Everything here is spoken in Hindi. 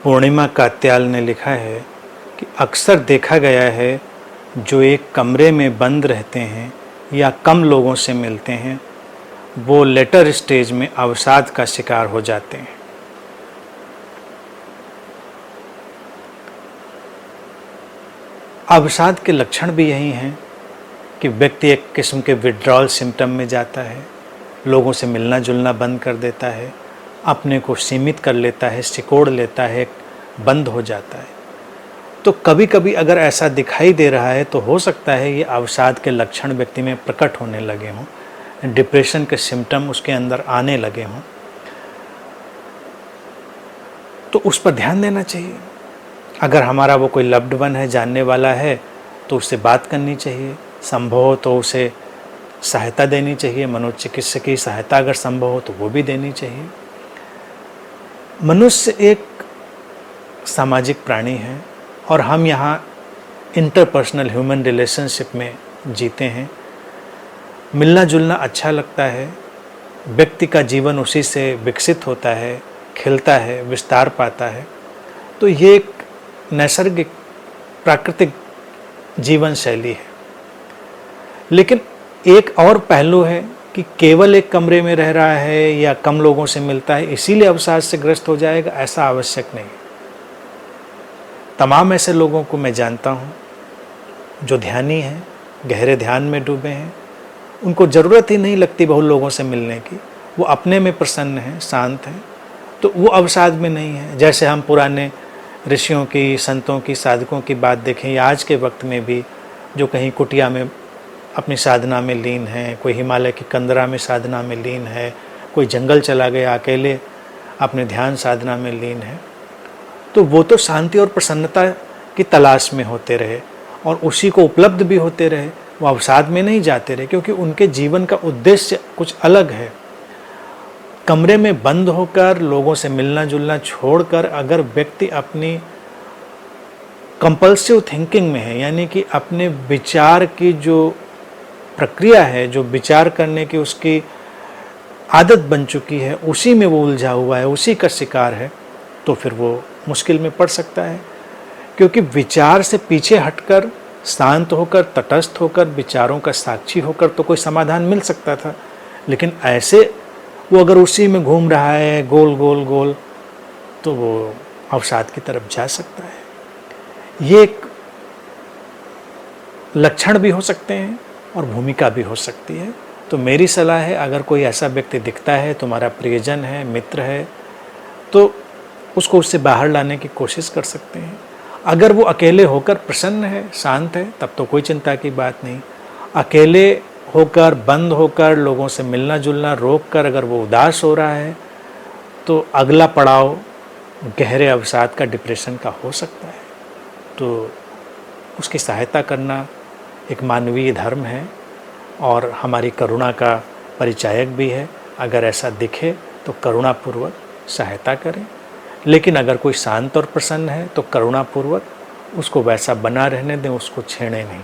पूर्णिमा कात्याल ने लिखा है कि अक्सर देखा गया है जो एक कमरे में बंद रहते हैं या कम लोगों से मिलते हैं वो लेटर स्टेज में अवसाद का शिकार हो जाते हैं। अवसाद के लक्षण भी यही हैं कि व्यक्ति एक किस्म के विड्रॉल सिम्टम में जाता है, लोगों से मिलना जुलना बंद कर देता है, अपने को सीमित कर लेता है, सिकोड़ लेता है, बंद हो जाता है। तो कभी कभी अगर ऐसा दिखाई दे रहा है तो हो सकता है ये अवसाद के लक्षण व्यक्ति में प्रकट होने लगे हों, डिप्रेशन के सिम्टम उसके अंदर आने लगे हों, तो उस पर ध्यान देना चाहिए। अगर हमारा वो कोई लव्ड वन है, जानने वाला है, तो उससे बात करनी चाहिए, संभव हो तो उसे सहायता देनी चाहिए, मनोचिकित्सक की सहायता अगर संभव हो तो वो भी देनी चाहिए। मनुष्य एक सामाजिक प्राणी है और हम यहाँ इंटरपर्सनल ह्यूमन रिलेशनशिप में जीते हैं। मिलना जुलना अच्छा लगता है, व्यक्ति का जीवन उसी से विकसित होता है, खिलता है, विस्तार पाता है। तो ये एक नैसर्गिक प्राकृतिक जीवन शैली है। लेकिन एक और पहलू है कि केवल एक कमरे में रह रहा है या कम लोगों से मिलता है इसीलिए अवसाद से ग्रस्त हो जाएगा, ऐसा आवश्यक नहीं। तमाम ऐसे लोगों को मैं जानता हूँ जो ध्यानी हैं, गहरे ध्यान में डूबे हैं, उनको ज़रूरत ही नहीं लगती बहुत लोगों से मिलने की, वो अपने में प्रसन्न हैं, शांत हैं, तो वो अवसाद में नहीं है। जैसे हम पुराने ऋषियों की, संतों की, साधकों की बात देखें या आज के वक्त में भी जो कहीं कुटिया में अपनी साधना में लीन है, कोई हिमालय की कंदरा में साधना में लीन है, कोई जंगल चला गया अकेले अपने ध्यान साधना में लीन है, तो वो तो शांति और प्रसन्नता की तलाश में होते रहे और उसी को उपलब्ध भी होते रहे, वो अवसाद में नहीं जाते रहे, क्योंकि उनके जीवन का उद्देश्य कुछ अलग है। कमरे में बंद होकर लोगों से मिलना जुलना छोड़कर अगर व्यक्ति अपनी कंपल्सिव थिंकिंग में है, यानी कि अपने विचार की जो प्रक्रिया है, जो विचार करने की उसकी आदत बन चुकी है, उसी में वो उलझा हुआ है, उसी का शिकार है, तो फिर वो मुश्किल में पड़ सकता है। क्योंकि विचार से पीछे हटकर, शांत होकर, तटस्थ होकर, विचारों का साक्षी होकर तो कोई समाधान मिल सकता था। लेकिन ऐसे वो अगर उसी में घूम रहा है गोल गोल गोल, तो वो अवसाद की तरफ जा सकता है। ये एक लक्षण भी हो सकते हैं और भूमिका भी हो सकती है। तो मेरी सलाह है, अगर कोई ऐसा व्यक्ति दिखता है, तुम्हारा प्रियजन है, मित्र है, तो उसको उससे बाहर लाने की कोशिश कर सकते हैं। अगर वो अकेले होकर प्रसन्न है, शांत है, तब तो कोई चिंता की बात नहीं। अकेले होकर, बंद होकर, लोगों से मिलना जुलना रोक कर अगर वो उदास हो रहा है, तो अगला पड़ाव गहरे अवसाद का, डिप्रेशन का हो सकता है। तो उसकी सहायता करना एक मानवीय धर्म है और हमारी करुणा का परिचायक भी है। अगर ऐसा दिखे तो करुणापूर्वक सहायता करें, लेकिन अगर कोई शांत और प्रसन्न है तो करुणापूर्वक उसको वैसा बना रहने दें, उसको छेड़ें नहीं।